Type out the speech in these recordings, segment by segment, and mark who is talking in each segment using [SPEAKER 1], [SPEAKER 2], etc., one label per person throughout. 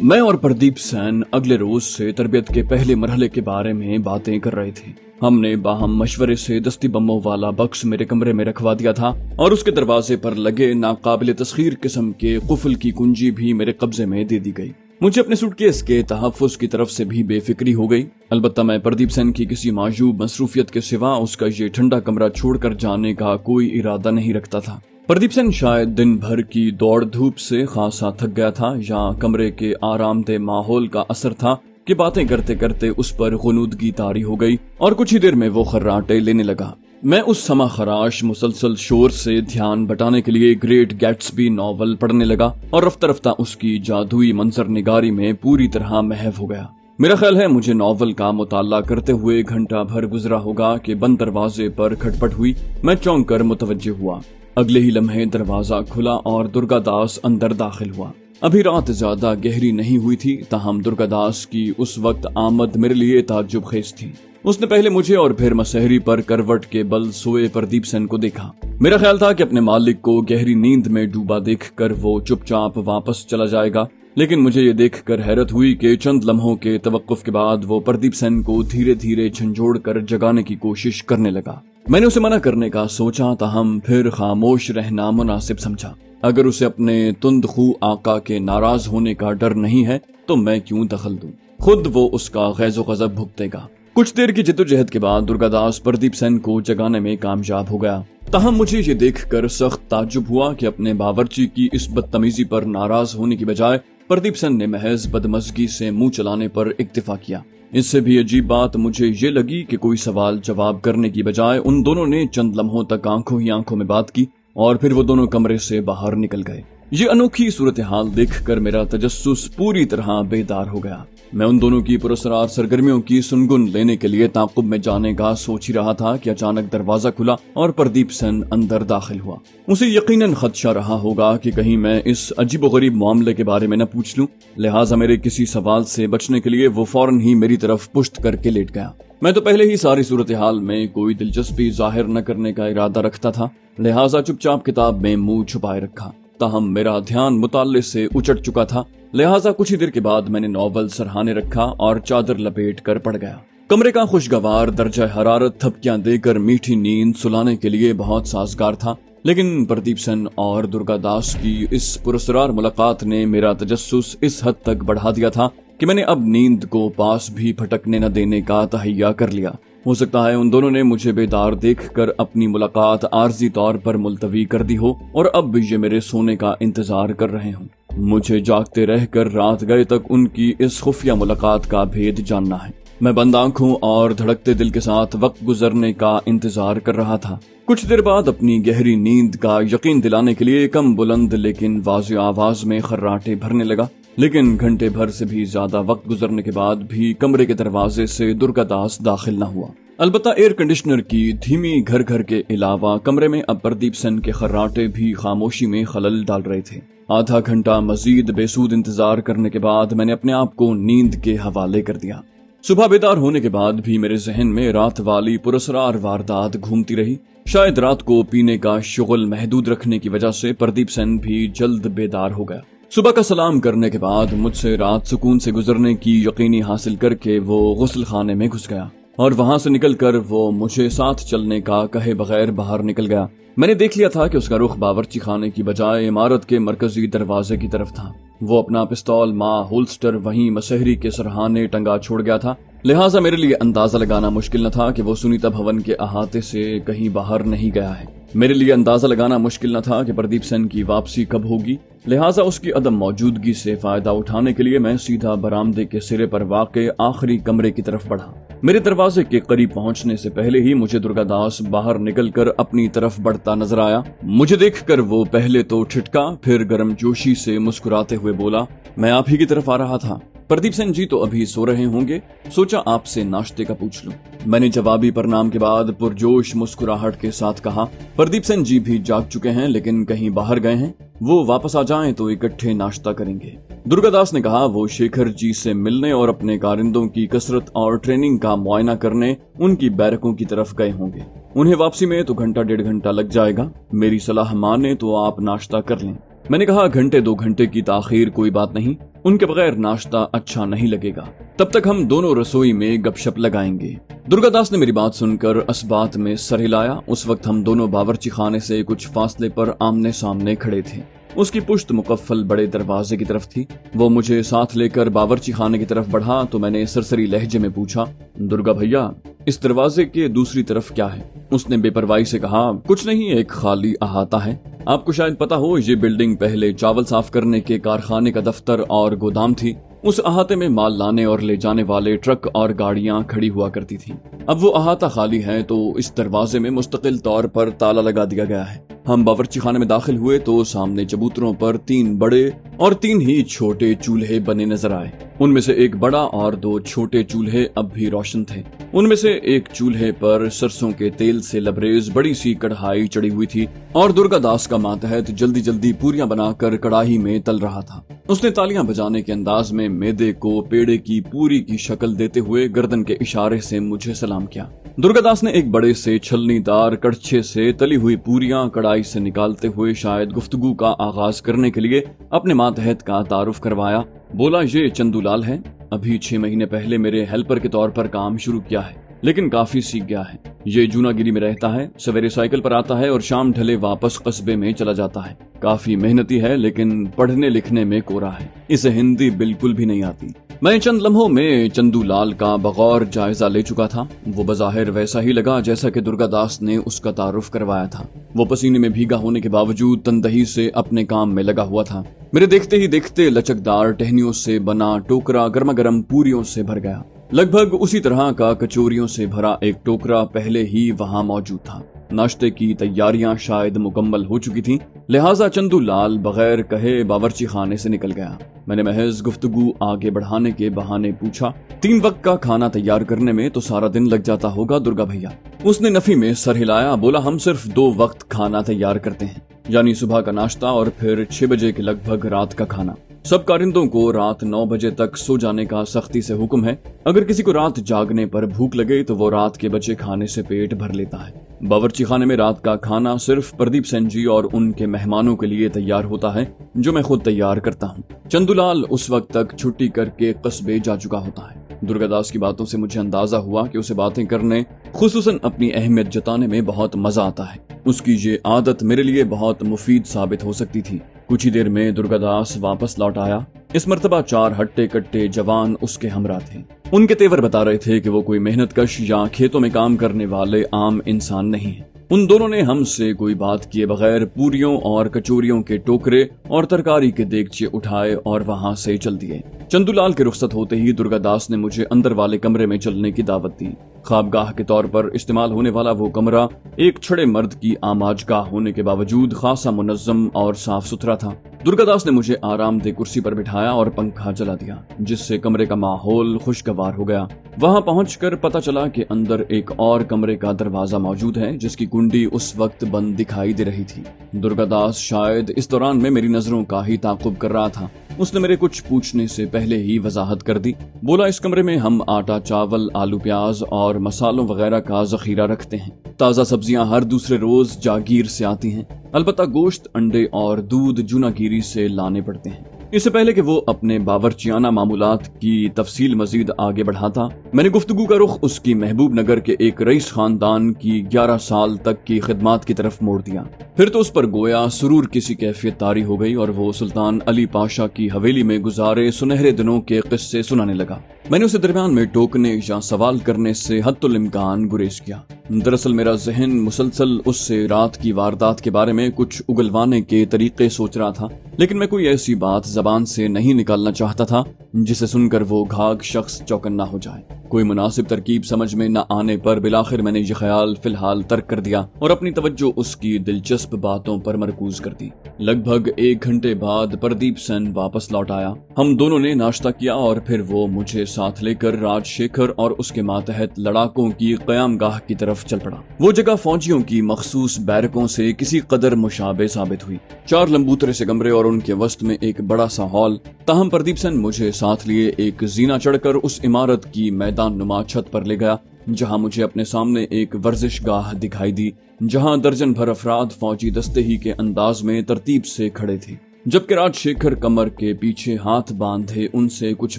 [SPEAKER 1] मैं और प्रदीप सेन अगले रोज से तरबियत के पहले मरहले के बारे में बातें कर रहे थे। हमने बाहम मशवरे से दस्ती बमों वाला बक्स मेरे कमरे में रखवा दिया था और उसके दरवाजे पर लगे नाकाबिले तस्खीर किस्म के कुफल की कुंजी भी मेरे कब्जे में दे दी गई। मुझे अपने सूटकेस के तहफ़्फ़ुज़ की तरफ से भी बेफिक्री हो गई। अलबत्ता मैं प्रदीप सेन की किसी मायूब मसरूफियत के सिवा उसका ये ठंडा कमरा छोड़कर जाने का कोई इरादा नहीं रखता था। प्रदीप सेन शायद दिन भर की दौड़ धूप से खासा थक गया था या कमरे के आरामदेह माहौल का असर था कि बातें करते करते उस पर गुनूदगी तारी हो गई और कुछ ही देर में वो खर्राटे लेने लगा। मैं उस समा खराश मुसलसल शोर से ध्यान बटाने के लिए ग्रेट गैट्सबी नॉवल पढ़ने लगा और रफ्ता रफ्ता उसकी जादुई मंजर निगारी में पूरी तरह महव हो गया। मेरा ख्याल है मुझे नॉवल का मुताला करते हुए घंटा भर गुजरा होगा कि बंद दरवाजे पर खटपट हुई। मैं चौंक कर मुतवज्जे हुआ। अगले ही लम्हे दरवाजा खुला और दुर्गा दास अंदर दाखिल हुआ। अभी रात ज्यादा गहरी नहीं हुई थी, ताहम दुर्गा दास की उस वक्त आमद मेरे लिए ताज्जुब खेज थी। उसने पहले मुझे और फिर मसहरी पर करवट के बल सोए प्रदीप सेन को देखा। मेरा ख्याल था कि अपने मालिक को गहरी नींद में डूबा देखकर वो चुपचाप वापस चला जाएगा, लेकिन मुझे ये देखकर हैरत हुई कि चंद लम्हों के तवक्कुफ के बाद वो प्रदीप सेन को धीरे धीरे झंझोड़ कर जगाने की कोशिश करने लगा। मैंने उसे मना करने का सोचा, ताहम फिर खामोश रहना मुनासिब समझा। अगर उसे अपने तुंदखू आका के नाराज होने का डर नहीं है तो मैं क्यों दखल दूं? खुद वो उसका गैज़ो गज़ब भुगतेगा। कुछ देर की जिद्दोजहद के बाद दुर्गादास प्रदीप सेन को जगाने में कामयाब हो गया। ताहम मुझे ये देखकर सख्त ताज्जुब हुआ कि अपने बावर्ची की इस बदतमीजी पर नाराज होने की बजाय प्रदीप सेन ने महज बदमज़गी से मुंह चलाने पर इक्तिफा किया। इससे भी अजीब बात मुझे ये लगी कि कोई सवाल जवाब करने की बजाय उन दोनों ने चंद लम्हों तक आंखों ही आंखों में बात की और फिर वो दोनों कमरे से बाहर निकल गए। ये अनोखी सूरत हाल देखकर मेरा तजस्सुस पूरी तरह बेदार हो गया। मैं उन दोनों की पुरस्कार सरगर्मियों की सुनगुन लेने के लिए ताक़ुब में जाने का सोच ही रहा था कि अचानक दरवाजा खुला और प्रदीप सेन अंदर दाखिल हुआ। उसे यकीनन खदशा रहा होगा कि कहीं मैं इस अजीबोगरीब मामले के बारे में न पूछ लूं, लिहाजा मेरे किसी सवाल से बचने के लिए वो फौरन ही मेरी तरफ पुश्त करके लेट गया। मैं तो पहले ही सारी सूरत हाल में कोई दिलचस्पी जाहिर न करने का इरादा रखता था, लिहाजा चुपचाप किताब में मुंह छुपाए रखा। ताहम मेरा ध्यान मुताले से उचट चुका था, लिहाजा कुछ ही देर के बाद मैंने नॉवल सरहाने रखा और चादर लपेट कर पड़ गया। कमरे का खुशगवार दर्जा हरारत थपकियां देकर मीठी नींद सुलाने के लिए बहुत साजगार था, लेकिन प्रदीप सेन और दुर्गा दास की इस पुरस्कार मुलाकात ने मेरा तजस्सुस इस हद तक बढ़ा दिया था कि मैंने अब नींद को पास भी फटकने न देने का तहैया कर लिया। हो सकता है उन दोनों ने मुझे बेदार देखकर अपनी मुलाकात आर्जी तौर पर मुलतवी कर दी हो और अब ये मेरे सोने का इंतजार कर रहे हों। मुझे जागते रहकर रात गए तक उनकी इस खुफिया मुलाकात का भेद जानना है। मैं बंद आंखों और धड़कते दिल के साथ वक्त गुजरने का इंतजार कर रहा था। कुछ देर बाद अपनी गहरी नींद का यकीन दिलाने के लिए कम बुलंद लेकिन वाज़े आवाज में खर्राटे भरने लगा, लेकिन घंटे भर से भी ज्यादा वक्त गुजरने के बाद भी कमरे के दरवाजे से दुर्गा दास दाखिल न हुआ। अलबत्ता एयर कंडीशनर की धीमी घर घर के अलावा कमरे में अब प्रदीप सेन के खर्राटे भी खामोशी में खलल डाल रहे थे। आधा घंटा मजीद बेसूद इंतजार करने के बाद मैंने अपने आप को नींद के हवाले कर दिया। सुबह बेदार होने के बाद भी मेरे जहन में रात वाली पुरस्कार वारदात घूमती रही। शायद रात को पीने का शुगल महदूद रखने की वजह से प्रदीप सेन भी जल्द बेदार हो गया। सुबह का सलाम करने के बाद मुझसे रात सुकून से गुजरने की यकीनी हासिल करके वो गुस्ल खाने में घुस गया और वहां से निकलकर वो मुझे साथ चलने का कहे बगैर बाहर निकल गया। मैंने देख लिया था कि उसका रुख बावर्ची खाने की बजाय इमारत के मरकजी दरवाजे की तरफ था। वो अपना पिस्तौल होल्स्टर वहीं मसहरी के सरहाने टंगा छोड़ गया था, लिहाजा मेरे लिए अंदाजा लगाना मुश्किल न था कि वो सुनीता भवन के अहाते से कहीं बाहर नहीं गया है। मेरे लिए अंदाजा लगाना मुश्किल न था कि प्रदीप सेन की वापसी कब होगी, लिहाजा उसकी अदम मौजूदगी से फायदा उठाने के लिए मैं सीधा बरामदे के सिरे पर वाक़े आखिरी कमरे की तरफ बढ़ा। मेरे दरवाजे के करीब पहुंचने से पहले ही मुझे दुर्गा दास बाहर निकलकर अपनी तरफ बढ़ता नजर आया। मुझे देखकर वो पहले तो ठिठका, फिर गर्मजोशी से मुस्कुराते हुए बोला, मैं आप ही की तरफ आ रहा था। प्रदीप सेन जी तो अभी सो रहे होंगे, सोचा आपसे नाश्ते का पूछ लूं। मैंने जवाबी प्रणाम के बाद पुरजोश मुस्कुराहट के साथ कहा, प्रदीप सेन जी भी जाग चुके हैं लेकिन कहीं बाहर गए हैं, वो वापस आ जाएं तो इकट्ठे नाश्ता करेंगे। दुर्गा दास ने कहा, वो शेखर जी से मिलने और अपने कारिंदों की कसरत और ट्रेनिंग का मुआयना करने उनकी बैरकों की तरफ गए होंगे। उन्हें वापसी में तो घंटा डेढ़ घंटा लग जाएगा। मेरी सलाह माने तो आप नाश्ता कर लें। मैंने कहा, घंटे दो घंटे की ताखीर कोई बात नहीं, उनके बगैर नाश्ता अच्छा नहीं लगेगा। तब तक हम दोनों रसोई में गपशप लगाएंगे। दुर्गादास ने मेरी बात सुनकर असबात में सर हिलाया। उस वक्त हम दोनों बावर्ची खाने से कुछ फासले पर आमने सामने खड़े थे। उसकी पुश्त मुकफ्फल बड़े दरवाजे की तरफ थी। वो मुझे साथ लेकर बावर्ची खाने की तरफ बढ़ा तो मैंने सरसरी लहजे में पूछा, दुर्गा भैया, इस दरवाजे के दूसरी तरफ क्या है? उसने बेपरवाही से कहा, कुछ नहीं, एक खाली अहाता है। आपको शायद पता हो, ये बिल्डिंग पहले चावल साफ करने के कारखाने का दफ्तर और गोदाम थी। उस अहाते में माल लाने और ले जाने वाले ट्रक और गाड़ियां खड़ी हुआ करती थी। अब वो अहाता खाली है तो इस दरवाजे में मुस्तकिल तौर पर ताला लगा दिया गया है। हम बावर्ची खाने में दाखिल हुए तो सामने चबूतरों पर 3 बड़े और 3 ही छोटे चूल्हे बने नजर आए। उनमें से एक बड़ा और 2 छोटे चूल्हे अब भी रोशन थे। उनमें से एक चूल्हे पर सरसों के तेल से लबरेज बड़ी सी कढ़ाई चढ़ी हुई थी और दुर्गादास का मातहत जल्दी जल्दी पूरियां बनाकर कढ़ाई में तल रहा था। उसने तालियां बजाने के अंदाज में मैदे को पेड़े की पूरी की शक्ल देते हुए गर्दन के इशारे से मुझे सलाम किया। दुर्गादास ने एक बड़े से छलनीदार कड़छे से तली हुई पूरियां कढ़ाई से निकालते हुए शायद गुफ्तगू का आगाज करने के लिए अपने मातहत का तारुफ करवाया। बोला, ये चंदूलाल है, अभी 6 महीने पहले मेरे हेल्पर के तौर पर काम शुरू किया है, लेकिन काफी सीख गया है। ये जूनागिरी में रहता है, सवेरे साइकिल पर आता है और शाम ढले वापस कस्बे में चला जाता है। काफी मेहनती है, लेकिन पढ़ने लिखने में कोरा है। इसे हिंदी बिल्कुल भी नहीं आती। मैं चंद लम्हों में चंदूलाल का बगौर जायजा ले चुका था। वो बज़ाहिर वैसा ही लगा जैसा कि दुर्गादास ने उसका तारुफ करवाया था। वो पसीने में भीगा होने के बावजूद तनदही से अपने काम में लगा हुआ था। मेरे देखते ही देखते लचकदार टहनियों से बना टोकरा गर्मा गर्म पूरियों से भर गया। लगभग उसी तरह का कचोरियों से भरा एक टोकरा पहले ही वहां मौजूद था। नाश्ते की तैयारियां शायद मुकम्मल हो चुकी थीं, लिहाजा चंदूलाल बगैर कहे बावर्ची खाने से निकल गया। मैंने महज गुफ्तगू आगे बढ़ाने के बहाने पूछा, 3 वक्त का खाना तैयार करने में तो सारा दिन लग जाता होगा दुर्गा भैया? उसने नफी में सर हिलाया। बोला, हम सिर्फ 2 वक्त खाना तैयार करते हैं, यानी सुबह का नाश्ता और फिर 6 बजे के लगभग रात का खाना। सब कारिंदों को रात 9 बजे तक सो जाने का सख्ती से हुक्म है। अगर किसी को रात जागने पर भूख लगे तो वो रात के बचे खाने से पेट भर लेता है। बावर्ची खाने में रात का खाना सिर्फ प्रदीप सेन जी और उनके मेहमानों के लिए तैयार होता है, जो मैं खुद तैयार करता हूँ। चंदूलाल उस वक्त तक छुट्टी करके कस्बे जा चुका होता है। दुर्गादास की बातों से मुझे अंदाजा हुआ कि उसे बातें करने, खुसूसन अपनी अहमियत जताने में बहुत मजा आता है। उसकी ये आदत मेरे लिए बहुत मुफीद साबित हो सकती थी। कुछ ही देर में दुर्गादास वापस लौट आया। इस मर्तबा 4 हट्टे कट्टे जवान उसके हमरा थे। उनके तेवर बता रहे थे कि वो कोई मेहनतकश या खेतों में काम करने वाले आम इंसान नहीं है। उन दोनों ने हमसे कोई बात किए बगैर पूरियों और कचोरियों के टोकरे और तरकारी के देगचे उठाए और वहां से चल दिए। चंदूलाल के रुखसत होते ही दुर्गादास ने मुझे अंदर वाले कमरे में चलने की दावत दी। ख्वाबगाह के तौर पर इस्तेमाल होने वाला वो कमरा एक छड़े मर्द की आमाजगाह होने के बावजूद खासा मुनज्जम और साफ सुथरा था। दुर्गादास ने मुझे आरामदेह कुर्सी पर बिठाया और पंखा जला दिया, जिससे कमरे का माहौल खुशगवार हो गया। वहां पहुंचकर पता चला कि अंदर एक और कमरे का दरवाजा मौजूद है, जिसकी कुंडी उस वक्त बंद दिखाई दे रही थी। दुर्गादास शायद इस दौरान में मेरी नजरों का ही ताकुब कर रहा था। उसने मेरे कुछ पूछने से पहले ही वजाहत कर दी। बोला, इस कमरे में हम आटा, चावल, आलू, प्याज और मसालों वगैरह का जखीरा रखते हैं। ताज़ा सब्जियां हर दूसरे रोज जागीर से आती हैं। अलबत्ता गोश्त, अंडे और दूध जूनागिरी से लाने पड़ते हैं। इससे पहले कि वो अपने बावर्चियाना मामूलात की तफसील मजीद आगे बढ़ाता, मैंने गुफ्तगू का रुख उसकी महबूब नगर के एक रईस खानदान की 11 साल तक की खिदमात की तरफ मोड़ दिया। फिर तो उस पर गोया सुरूर किसी कैफियत तारी हो गई और वो सुल्तान अली पाशा की हवेली में गुजारे सुनहरे दिनों के किस्से सुनाने लगा। मैंने उसे दरमियान में टोकने या सवाल करने से हत्तुल इम्कान गुरेज किया। दरअसल मेरा जहन मुसलसल उससे रात की वारदात के बारे में कुछ उगलवाने के तरीके सोच रहा था, लेकिन मैं कोई ऐसी बात जबान से नहीं निकालना चाहता था जिसे सुनकर वो घाघ शख्स चौकन्ना हो जाए। कोई मुनासिब तरकीब समझ में न आने पर बिलाखिर मैंने ये ख्याल फिलहाल तर्क कर दिया और अपनी तवज्जो उसकी दिलचस्प बातों पर मरकूज कर दी। लगभग 1 घंटे बाद प्रदीप सेन वापस लौट आया। हम दोनों ने नाश्ता किया और फिर वो मुझे साथ लेकर राजशेखर और उसके मातहत लड़ाकों की क़यामगाह की तरफ चल पड़ा। वो जगह फौजियों की मखसूस बैरकों से किसी कदर मुशाबे साबित हुई। 4 लंबूतरे से कमरे और उनके वस्त में एक बड़ा सा हॉल। ताहम प्रदीप सेन मुझे साथ लिए एक जीना चढ़कर उस इमारत की मैदान नुमा छत पर ले गया, जहां मुझे अपने सामने एक वर्जिश गाह दिखाई दी, जहां दर्जन भर अफराद फौजी दस्ते ही के अंदाज में तरतीब से खड़े थे। जबकि राजशेखर कमर के पीछे हाथ बांधे उनसे कुछ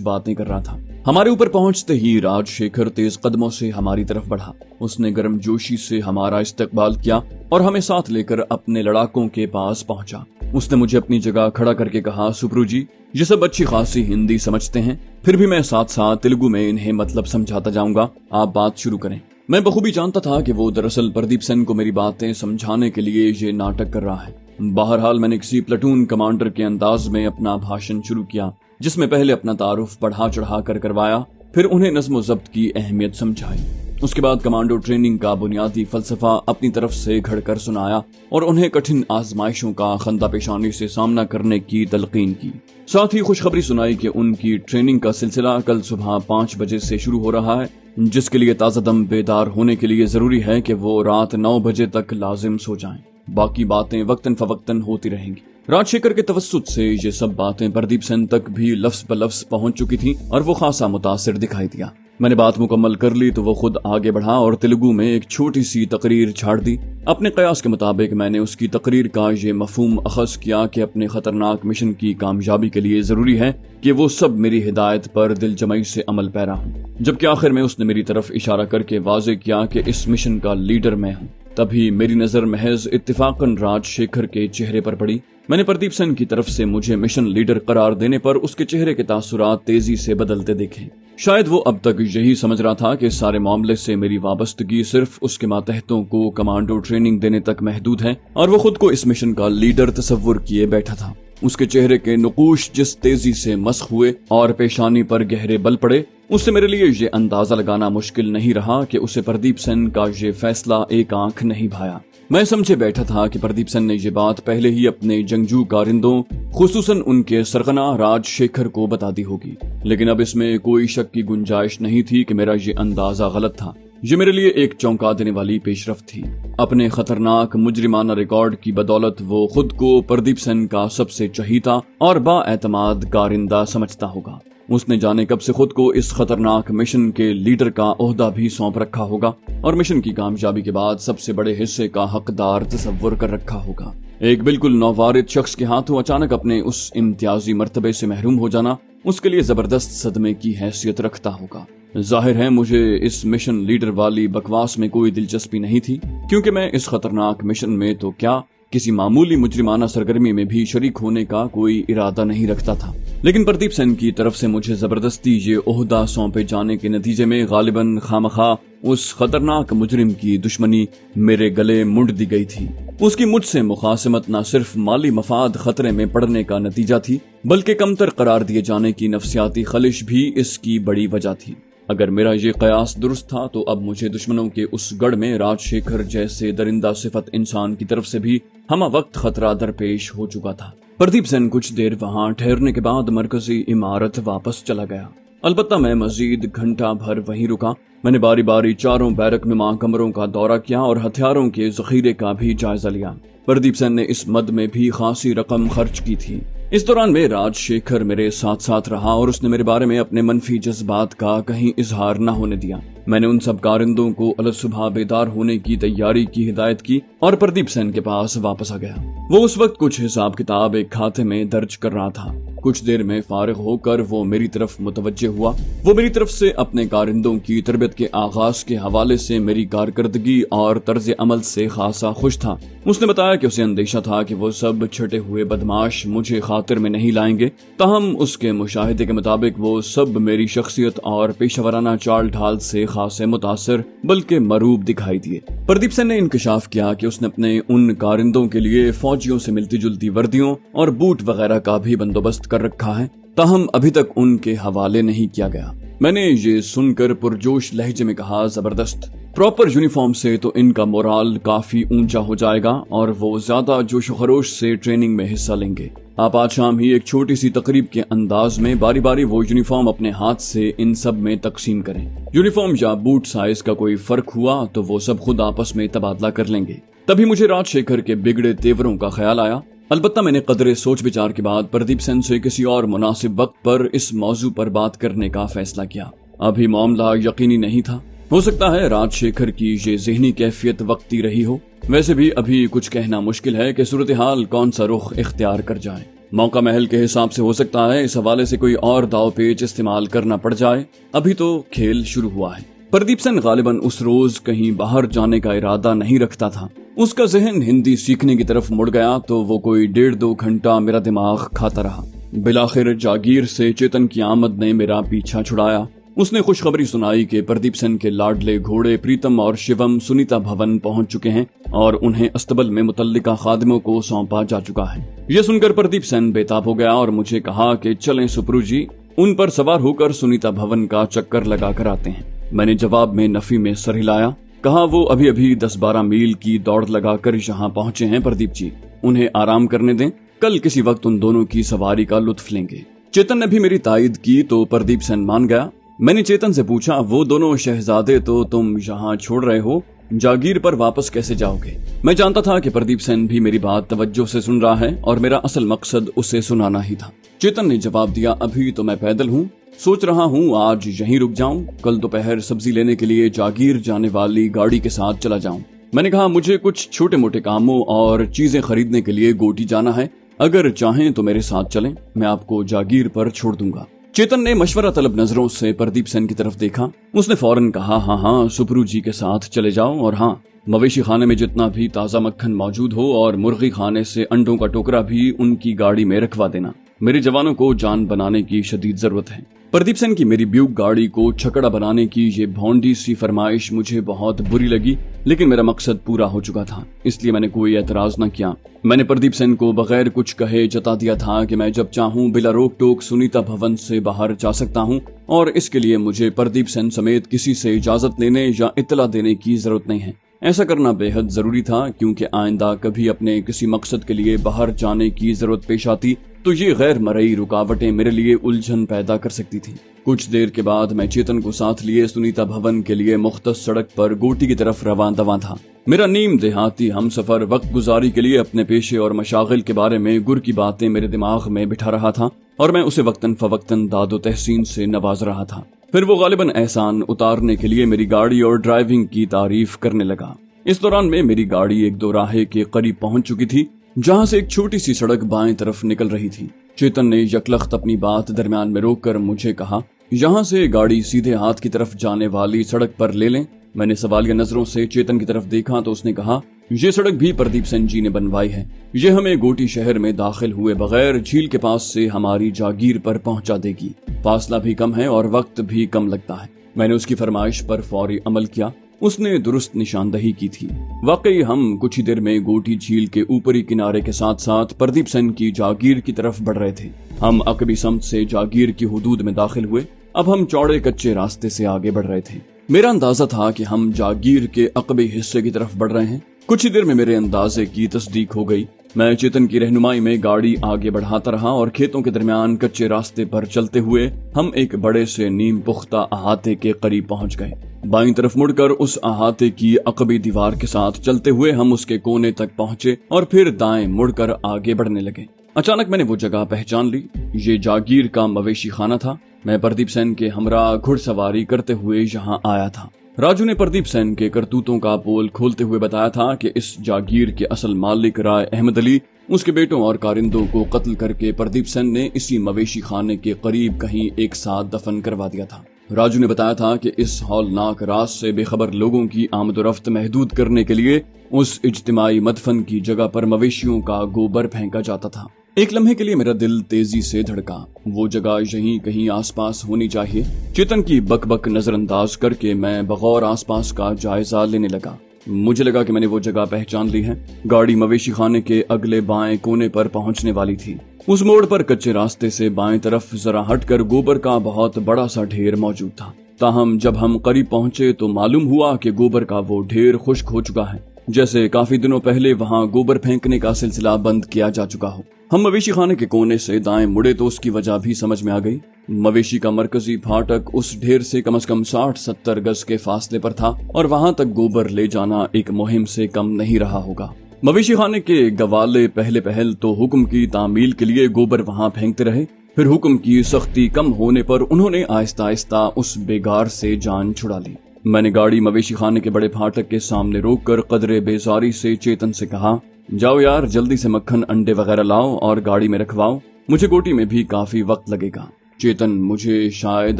[SPEAKER 1] बातें कर रहा था। हमारे ऊपर पहुंचते ही राजशेखर तेज कदमों से हमारी तरफ बढ़ा। उसने गर्मजोशी से हमारा इस्तकबाल किया और हमें साथ लेकर अपने लड़ाकों के पास पहुंचा। उसने मुझे अपनी जगह खड़ा करके कहा, सुप्रू जी, ये सब अच्छी खासी हिंदी समझते हैं, फिर भी मैं साथ साथ तेलुगु में इन्हें मतलब समझाता जाऊंगा, आप बात शुरू करें। मैं बखूबी जानता था कि वो दरअसल प्रदीप सेन को मेरी बातें समझाने के लिए ये नाटक कर रहा है। बहरहाल मैंने किसी प्लाटून कमांडर के अंदाज में अपना भाषण शुरू किया, जिसमें पहले अपना तारुफ बढ़ा चढ़ा कर करवाया, फिर उन्हें नज़्म ज़ब्त की अहमियत समझाई। उसके बाद कमांडो ट्रेनिंग का बुनियादी फलसफा अपनी तरफ से घड़कर सुनाया और उन्हें कठिन आजमाइशों का खंदा पेशानी से सामना करने की तलकीन की। साथ ही खुशखबरी सुनाई कि उनकी ट्रेनिंग का सिलसिला कल सुबह 5 बजे से शुरू हो रहा है, जिसके लिए ताज़ा दम बेदार होने के लिए जरूरी है कि वो रात 9 बजे तक लाजिम सो जाएं। बाकी बातें वक्तन फवक्तन होती रहेंगी। राजशेखर के तवस्सुत से ये सब बातें प्रदीप सेन तक भी लफ्ज ब लफ्ज पहुंच चुकी थी और वो खासा मुतासिर दिखाई दिया। मैंने बात मुकम्मल कर ली तो वो खुद आगे बढ़ा और तेलुगु में एक छोटी सी तकरीर छाड़ दी। अपने कयास के मुताबिक मैंने उसकी तकरीर का ये मफहूम अखज़ किया कि अपने खतरनाक मिशन की कामयाबी के लिए जरूरी है कि वो सब मेरी हिदायत पर दिल जमई से अमल पैरा हूँ। जबकि आखिर में उसने मेरी तरफ इशारा करके वाजे किया कि इस मिशन का लीडर मैं हूँ। तभी मेरी नजर महज इत्तिफाकन राजशेखर के चेहरे पर पड़ी। मैंने प्रदीप सेन की तरफ से मुझे मिशन लीडर करार देने पर उसके चेहरे के तासुरात तेजी से बदलते देखे। शायद वो अब तक यही समझ रहा था कि सारे मामले से मेरी वाबस्तगी सिर्फ उसके मातहतों को कमांडो ट्रेनिंग देने तक महदूद है और वो खुद को इस मिशन का लीडर तस्वुर किए बैठा था। उसके चेहरे के नुकूश जिस तेजी से मस्ख हुए और पेशानी पर गहरे बल पड़े, उससे मेरे लिए ये अंदाजा लगाना मुश्किल नहीं रहा कि उसे प्रदीप सेन का ये फैसला एक आंख नहीं भाया। मैं समझे बैठा था कि प्रदीप सेन ने ये बात पहले ही अपने जंगजू कारिंदों, खुसूसन उनके सरगना राजशेखर को बता दी होगी, लेकिन अब इसमें कोई शक की गुंजाइश नहीं थी कि मेरा ये अंदाजा गलत था। ये मेरे लिए एक चौंका देने वाली पेशरफ्त थी। अपने खतरनाक मुजरिमाना रिकॉर्ड की बदौलत वो खुद को प्रदीप सेन का सबसे चहीता और बाएतमाद कारिंदा समझता होगा। उसने जाने कब से खुद को इस खतरनाक मिशन के लीडर का ओहदा भी सौंप रखा होगा और मिशन की कामयाबी के बाद सबसे बड़े हिस्से का हकदार तस्वुर कर रखा होगा। एक बिल्कुल नौवारिद शख्स के हाथों अचानक अपने उस इम्तियाजी मर्तबे से महरूम हो जाना उसके लिए जबरदस्त सदमे की हैसियत रखता होगा। जाहिर है मुझे इस मिशन लीडर वाली बकवास में कोई दिलचस्पी नहीं थी, क्योंकि मैं इस खतरनाक मिशन में तो क्या किसी मामूली मुजरिमाना सरगर्मी में भी शरीक होने का कोई इरादा नहीं रखता था। लेकिन प्रदीप सेन की तरफ से मुझे जबरदस्ती ये ओहदा सौंपे जाने के नतीजे में गालिबन खामखा उस खतरनाक मुजरिम की दुश्मनी मेरे गले मुंड दी गई थी। उसकी मुझसे मुखासमत न सिर्फ माली मफाद खतरे में पड़ने का नतीजा थी, बल्कि कमतर करार दिए जाने की नफ्सियाती खलिश भी इसकी बड़ी वजह थी। अगर मेरा ये कयास दुरुस्त था तो अब मुझे दुश्मनों के उस गढ़ में राजशेखर जैसे दरिंदा सिफत इंसान की तरफ से भी हमा वक्त खतरा दरपेश हो चुका था। प्रदीप सेन कुछ देर वहां ठहरने के बाद मरकजी इमारत वापस चला गया। अलबत्ता मैं मजीद घंटा भर वहीं रुका। मैंने बारी बारी चारों बैरक नुमा कमरों का दौरा किया और हथियारों के जखीरे का भी जायजा लिया। प्रदीप सेन ने इस मद में भी खासी रकम खर्च की थी। इस दौरान में राजशेखर मेरे साथ साथ रहा और उसने मेरे बारे में अपने मनफी जज्बात का कहीं इजहार न होने दिया। मैंने उन सब कारिंदों को अलग सुबह बेदार होने की तैयारी की हिदायत की और प्रदीप सेन के पास वापस आ गया। वो उस वक्त कुछ हिसाब किताब एक खाते में दर्ज कर रहा था। कुछ देर में फारिग होकर वो मेरी तरफ मुतवज्जे हुआ। वो मेरी तरफ से अपने कारिंदों की तरबियत के आगाज के हवाले से मेरी कारकर्दगी और तर्ज अमल से खासा खुश था। उसने बताया कि उसे अंदेशा था कि वो सब छटे हुए बदमाश मुझे खातिर में नहीं लाएंगे, ताहम उसके मुशाहिदे के मुताबिक वो सब मेरी शख्सियत और पेशेवराना चाल ढाल से खासे मुतासिर बल्कि मरूब दिखाई दिए। प्रदीप सेन ने इंकशाफ किया कि उसने अपने उन कारिंदों के लिए फौजियों से मिलती जुलती वर्दियों और बूट वगैरह का भी बंदोबस्त कर रखा है, ताहम अभी तक उनके हवाले नहीं किया गया। मैंने ये सुनकर पुरजोश लहजे में कहा, जबरदस्त, प्रॉपर यूनिफॉर्म से तो इनका मोराल काफी ऊंचा हो जाएगा और वो ज्यादा जोश खरोश से ट्रेनिंग में हिस्सा लेंगे। आप आज शाम ही एक छोटी सी तकरीब के अंदाज में बारी बारी वो यूनिफॉर्म अपने हाथ से इन सब में तकसीम करें। यूनिफॉर्म या बूट साइज का कोई फर्क हुआ तो वो सब खुद आपस में तबादला कर लेंगे। तभी मुझे राजशेखर के बिगड़े तेवरों का ख्याल आया। अलबत्ता मैंने कदरे सोच विचार के बाद प्रदीप सेन से किसी और मुनासिब वक्त पर इस मौजू पर बात करने का फैसला किया। अभी मामला यकीनी नहीं था। हो सकता है राजशेखर की ये ज़हनी कैफियत वक्ती रही हो। वैसे भी अभी कुछ कहना मुश्किल है कि सूरत हाल कौन सा रुख इख्तियार कर जाए। मौका महल के हिसाब से हो सकता है इस हवाले से कोई और दाव पेच इस्तेमाल करना पड़ जाए, अभी तो खेल शुरू हुआ है। प्रदीप सेन गालिबन उस रोज कहीं बाहर जाने का इरादा नहीं रखता था। उसका जहन हिंदी सीखने की तरफ मुड़ गया तो वो कोई 1.5-2 घंटा मेरा दिमाग खाता रहा। बिलाखिर जागीर से चेतन की आमद ने मेरा पीछा छुड़ाया। उसने खुशखबरी सुनाई कि प्रदीप सेन के लाडले घोड़े प्रीतम और शिवम सुनीता भवन पहुंच चुके हैं और उन्हें अस्तबल में मुतल्लिका खादिमों को सौंपा जा चुका है। यह सुनकर प्रदीप सेन बेताब हो गया और मुझे कहा कि चलें सुप्रू जी, उन पर सवार होकर सुनीता भवन का चक्कर लगा कर आते हैं। मैंने जवाब में नफी में सर हिलाया, कहा वो अभी अभी 10-12 मील की दौड़ लगाकर यहाँ पहुंचे हैं प्रदीप जी, उन्हें आराम करने दें, कल किसी वक्त उन दोनों की सवारी का लुत्फ लेंगे। चेतन ने भी मेरी तायद की तो प्रदीप सेन मान गया। मैंने चेतन से पूछा, वो दोनों शहजादे तो तुम यहाँ छोड़ रहे हो, जागीर पर वापस कैसे जाओगे? मैं जानता था कि प्रदीप सेन भी मेरी बात तवज्जो से सुन रहा है और मेरा असल मकसद उसे सुनाना ही था। चेतन ने जवाब दिया, अभी तो मैं पैदल हूँ, सोच रहा हूँ आज यहीं रुक जाऊं, कल दोपहर सब्जी लेने के लिए जागीर जाने वाली गाड़ी के साथ चला जाऊं। मैंने कहा, मुझे कुछ छोटे मोटे कामों और चीजें खरीदने के लिए गोटी जाना है, अगर चाहें तो मेरे साथ चलें, मैं आपको जागीर पर छोड़ दूंगा। चेतन ने मशवरा तलब नजरों से प्रदीप सेन की तरफ देखा। उसने फौरन कहा, हाँ सुप्रू जी के साथ चले जाओ, और हाँ, मवेशी खाने में जितना भी ताजा मक्खन मौजूद हो और मुर्गी खाने से अंडों का टोकरा भी उनकी गाड़ी में रखवा देना, मेरे जवानों को जान बनाने की शदीद जरूरत है। प्रदीप सेन की मेरी ब्यूक गाड़ी को छकड़ा बनाने की ये भौंडी सी फरमाइश मुझे बहुत बुरी लगी, लेकिन मेरा मकसद पूरा हो चुका था, इसलिए मैंने कोई एतराज न किया। मैंने प्रदीप सेन को बगैर कुछ कहे जता दिया था कि मैं जब चाहूं बिला रोक टोक सुनीता भवन से बाहर जा सकता हूं और इसके लिए मुझे प्रदीप सेन समेत किसी से इजाजत लेने या इत्तला देने की जरूरत नहीं है। ऐसा करना बेहद जरूरी था क्योंकि आइंदा कभी अपने किसी मकसद के लिए बाहर जाने की जरूरत पेश आती तो ये गैर मरई रुकावटें मेरे लिए उलझन पैदा कर सकती थी। कुछ देर के बाद मैं चेतन को साथ लिए सुनीता भवन के लिए मुख्तस सड़क पर गोटी की तरफ रवां दवां था। मेरा नीम देहाती हमसफर वक्त गुजारी के लिए अपने पेशे और मशागिल के बारे में गुर की बातें मेरे दिमाग में बिठा रहा था और मैं उसे वक्तन फवक्तन दादो तहसीन से नवाज रहा था। फिर वो गालिबन एहसान उतारने के लिए मेरी गाड़ी और ड्राइविंग की तारीफ करने लगा। इस दौरान में मेरी गाड़ी एक दोराहे के करीब पहुंच चुकी थी जहां से एक छोटी सी सड़क बाएं तरफ निकल रही थी। चेतन ने यकलख्त अपनी बात दरमियान में रोककर मुझे कहा, यहाँ से गाड़ी सीधे हाथ की तरफ जाने वाली सड़क पर ले लें। मैंने सवालिया नजरों से चेतन की तरफ देखा तो उसने कहा, ये सड़क भी प्रदीप सेन जी ने बनवाई है, ये हमें गोटी शहर में दाखिल हुए बगैर झील के पास से हमारी जागीर पर पहुंचा देगी। फासला भी कम है और वक्त भी कम लगता है। मैंने उसकी फरमाइश पर फौरी अमल किया। उसने दुरुस्त निशानदही की थी। वाकई हम कुछ ही देर में गोटी झील के ऊपरी किनारे के साथ साथ प्रदीप सेन की जागीर की तरफ बढ़ रहे थे। हम अकबी समत से जागीर की हुदूद में दाखिल हुए। अब हम चौड़े कच्चे रास्ते से आगे बढ़ रहे थे। मेरा अंदाजा था कि हम जागीर के अकबी हिस्से की तरफ बढ़ रहे हैं। कुछ ही देर में मेरे अंदाजे की तस्दीक हो गई। मैं चेतन की रहनुमाई में गाड़ी आगे बढ़ाता रहा और खेतों के दरमियान कच्चे रास्ते पर चलते हुए हम एक बड़े से नीम पुख्ता अहाते के करीब पहुंच गए। बाईं तरफ मुड़कर उस अहाते की अकबी दीवार के साथ चलते हुए हम उसके कोने तक पहुंचे और फिर दाएं मुड़कर आगे बढ़ने लगे। अचानक मैंने वो जगह पहचान ली। ये जागीर का मवेशी खाना था। मैं प्रदीप सेन के हमरा घुड़सवारी करते हुए यहाँ आया था। राजू ने प्रदीप सेन के करतूतों का पोल खोलते हुए बताया था कि इस जागीर के असल मालिक राय अहमद अली उसके बेटों और कारिंदों को कत्ल करके प्रदीप सेन ने इसी मवेशी खाने के करीब कहीं एक साथ दफन करवा दिया था। राजू ने बताया था कि इस हौलनाक राज से बेखबर लोगों की आमदोरफ्त महदूद करने के लिए उस इज्तिमाई मदफन की जगह पर मवेशियों का गोबर फेंका जाता था। एक लम्हे के लिए मेरा दिल तेजी से धड़का। वो जगह यहीं कहीं आसपास होनी चाहिए। चेतन की बकबक नजरअंदाज करके मैं बगौर आसपास का जायजा लेने लगा। मुझे लगा कि मैंने वो जगह पहचान ली है। गाड़ी मवेशी खाने के अगले बाएं कोने पर पहुंचने वाली थी। उस मोड़ पर कच्चे रास्ते से बाएं तरफ जरा हटकर गोबर का बहुत बड़ा सा ढेर मौजूद था। ताहम जब हम करीब पहुंचे तो मालूम हुआ कि गोबर का वो ढेर खुश्क हो चुका है, जैसे काफी दिनों पहले वहाँ गोबर फेंकने का सिलसिला बंद किया जा चुका हो। हम मवेशी खाने के कोने से दाएं मुड़े तो उसकी वजह भी समझ में आ गई। मवेशी का मरकजी फाटक उस ढेर से कम 60-70 गज के फासले पर था और वहां तक गोबर ले जाना एक मुहिम से कम नहीं रहा होगा। मवेशी खाने के गवाले पहले पहल तो हुक्म की तामील के लिए गोबर वहां फेंकते रहे। फिर हुक्म की सख्ती कम होने पर उन्होंने आहिस्ता आहिस्ता उस बेगार से जान छुड़ा ली। मैंने गाड़ी मवेशी खाने के बड़े फाटक के सामने रोककर कदरे बेजारी से चेतन से कहा, जाओ यार, जल्दी से मक्खन अंडे वगैरह लाओ और गाड़ी में रखवाओ, मुझे गोटी में भी काफी वक्त लगेगा। चेतन मुझे शायद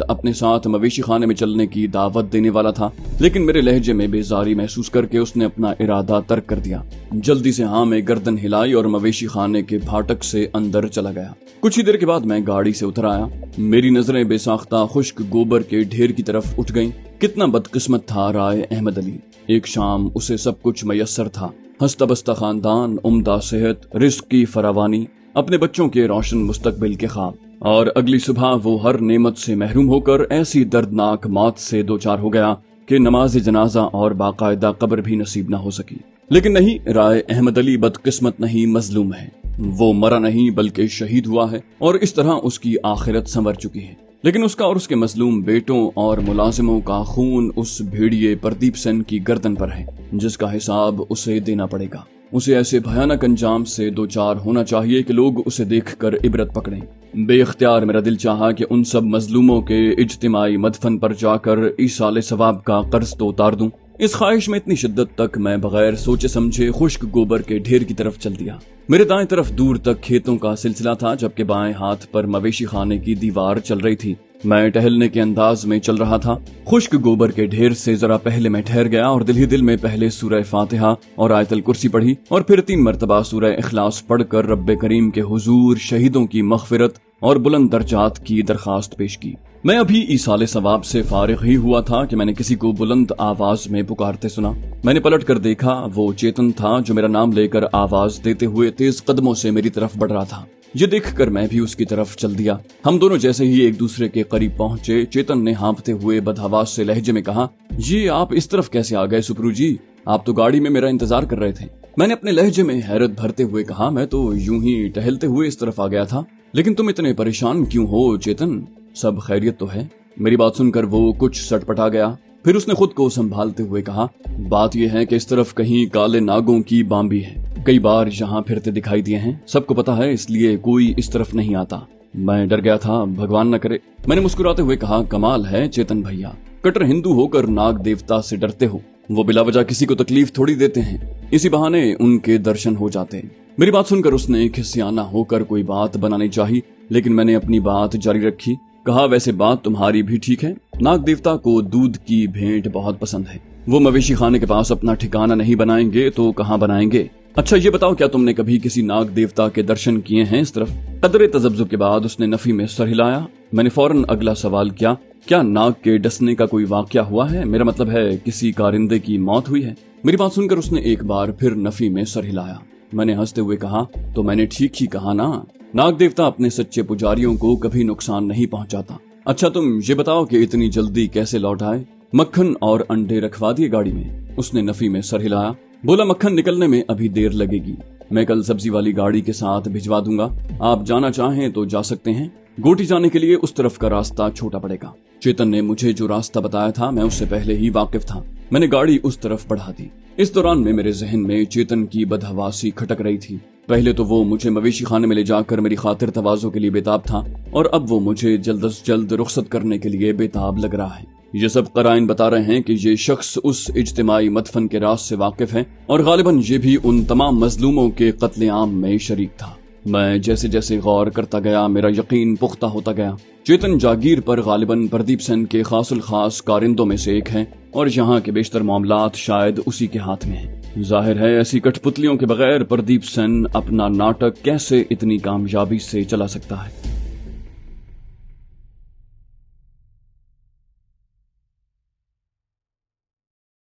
[SPEAKER 1] अपने साथ मवेशी खाने में चलने की दावत देने वाला था, लेकिन मेरे लहजे में बेजारी महसूस करके उसने अपना इरादा तर्क कर दिया। जल्दी से हाँ में गर्दन हिलाई और मवेशी खाने के फाटक से अंदर चला गया। कुछ ही देर के बाद मैं गाड़ी से उतर आया। मेरी नजरें बेसाख्ता खुश्क गोबर के ढेर की तरफ उठ गईं। कितना बदकिस्मत था राय अहमद अली। एक शाम उसे सब कुछ मयस्सर था, हंसता बसता खानदान, उम्दा सेहत, रिस्क की फरावानी, अपने बच्चों के रोशन मुस्तकबिल के ख्वाब, और अगली सुबह वो हर नेमत से महरूम होकर ऐसी दर्दनाक मौत से दो चार हो गया कि नमाज जनाजा और बाकायदा कब्र भी नसीब न हो सकी। लेकिन नहीं, राय अहमद अली बदकिस्मत नहीं, मजलूम है। वो मरा नहीं बल्कि शहीद हुआ है और इस तरह उसकी आखिरत संवर चुकी है। लेकिन उसका और उसके मजलूम बेटों और मुलाजिमों का खून उस भेड़िए प्रदीप सेन की गर्दन पर है, जिसका हिसाब उसे देना पड़ेगा। उसे ऐसे भयानक अंजाम से दो चार होना चाहिए कि लोग उसे देखकर इबरत पकड़ें। बेख्तियार मेरा दिल चाहा कि उन सब मजलूमों के इज्तिमाई मदफन पर जाकर ईसाले सवाब का कर्ज तो उतार दूं। इस ख्वाहिश में इतनी शिद्दत तक मैं बगैर सोचे समझे खुश्क गोबर के ढेर की तरफ चल दिया। मेरे दाएं तरफ दूर तक खेतों का सिलसिला था, जबकि बाएं हाथ पर मवेशी खाने की दीवार चल रही थी। मैं टहलने के अंदाज में चल रहा था। खुश्क गोबर के ढेर से जरा पहले मैं ठहर गया और दिल ही दिल में पहले सूरह फातिहा और आयतल कुर्सी पढ़ी और फिर 3 मरतबा सूरह इखलास पढ़कर रब्बे करीम के हुजूर शहीदों की मग़फ़िरत और बुलंद दर्जात की दरखास्त पेश की। मैं अभी ईसाले सवाब से फारिग ही हुआ था कि मैंने किसी को बुलंद आवाज में पुकारते सुना। मैंने पलट कर देखा, वो चेतन था जो मेरा नाम लेकर आवाज देते हुए तेज कदमों से मेरी तरफ बढ़ रहा था। ये देखकर मैं भी उसकी तरफ चल दिया। हम दोनों जैसे ही एक दूसरे के करीब पहुंचे, चेतन ने हाँफते हुए बदहवास से लहजे में कहा, ये आप इस तरफ कैसे आ गए सुपरू जी? आप तो गाड़ी में मेरा इंतजार कर रहे थे। मैंने अपने लहजे में हैरत भरते हुए कहा, मैं तो यूं ही टहलते हुए इस तरफ आ गया था। लेकिन तुम इतने परेशान क्यों हो चेतन? सब खैरियत तो है? मेरी बात सुनकर वो कुछ सटपटा गया। फिर उसने खुद को संभालते हुए कहा, बात यह है कि इस तरफ कहीं काले नागों की बांबी है। कई बार यहाँ फिरते दिखाई दिए हैं, सबको पता है, इसलिए कोई इस तरफ नहीं आता। मैं डर गया था, भगवान न करे। मैंने मुस्कुराते हुए कहा, कमाल है चेतन भैया, कट्टर हिंदू होकर नाग देवता से डरते हो। वो बिला वजह किसी को तकलीफ थोड़ी देते हैं, इसी बहाने उनके दर्शन हो जाते। मेरी बात सुनकर उसने खिसियाना होकर कोई बात बनानी चाहिए, लेकिन मैंने अपनी बात जारी रखी। कहा, वैसे बात तुम्हारी भी ठीक है। नाग देवता को दूध की भेंट बहुत पसंद है। वो मवेशी खाने के पास अपना ठिकाना नहीं बनाएंगे तो कहाँ बनाएंगे? अच्छा ये बताओ, क्या तुमने कभी किसी नाग देवता के दर्शन किए हैं इस तरफ? कदरे तजब्जुब के बाद उसने नफी में सर हिलाया। मैंने फौरन अगला सवाल किया, क्या नाग के डसने का कोई वाकया हुआ है? मेरा मतलब है, किसी कारिंदे की मौत हुई है? मेरी बात सुनकर उसने एक बार फिर नफी में सर हिलाया। मैंने हंसते हुए कहा, तो मैंने ठीक ही कहा ना, नाग देवता अपने सच्चे पुजारियों को कभी नुकसान नहीं पहुंचाता। अच्छा तुम ये बताओ कि इतनी जल्दी कैसे लौट आए? मक्खन और अंडे रखवा दिए गाड़ी में? उसने नफी में सर हिलाया। बोला, मक्खन निकलने में अभी देर लगेगी, मैं कल सब्जी वाली गाड़ी के साथ भिजवा दूंगा। आप जाना चाहें तो जा सकते हैं। गोटी जाने के लिए उस तरफ का रास्ता छोटा पड़ेगा। चेतन ने मुझे जो रास्ता बताया था मैं उससे पहले ही वाकिफ था। मैंने गाड़ी उस तरफ बढ़ा दी। इस दौरान में मेरे जहन में चेतन की बदहवासी खटक रही थी। पहले तो वो मुझे मवेशी खाने में ले जाकर मेरी खातिर तवाज़ो के लिए बेताब था, और अब वो मुझे जल्द से जल्द रुखसत करने के लिए बेताब लग रहा है। ये सब कराइन बता रहे हैं कि ये शख्स उस इज्तिमाई मदफन के राज से वाकिफ है और गालिबन ये भी उन तमाम मजलूमों के कत्लेआम में शरीक था। मैं जैसे जैसे गौर करता गया मेरा यकीन पुख्ता होता गया। चेतन जागीर पर गालिबन प्रदीप सेन के खासुल खास कारिंदों में से एक है और यहाँ के बेशतर मामलात शायद उसी के हाथ में है। जाहिर है ऐसी कठपुतलियों के बगैर प्रदीप सेन अपना नाटक कैसे इतनी कामयाबी से चला सकता है।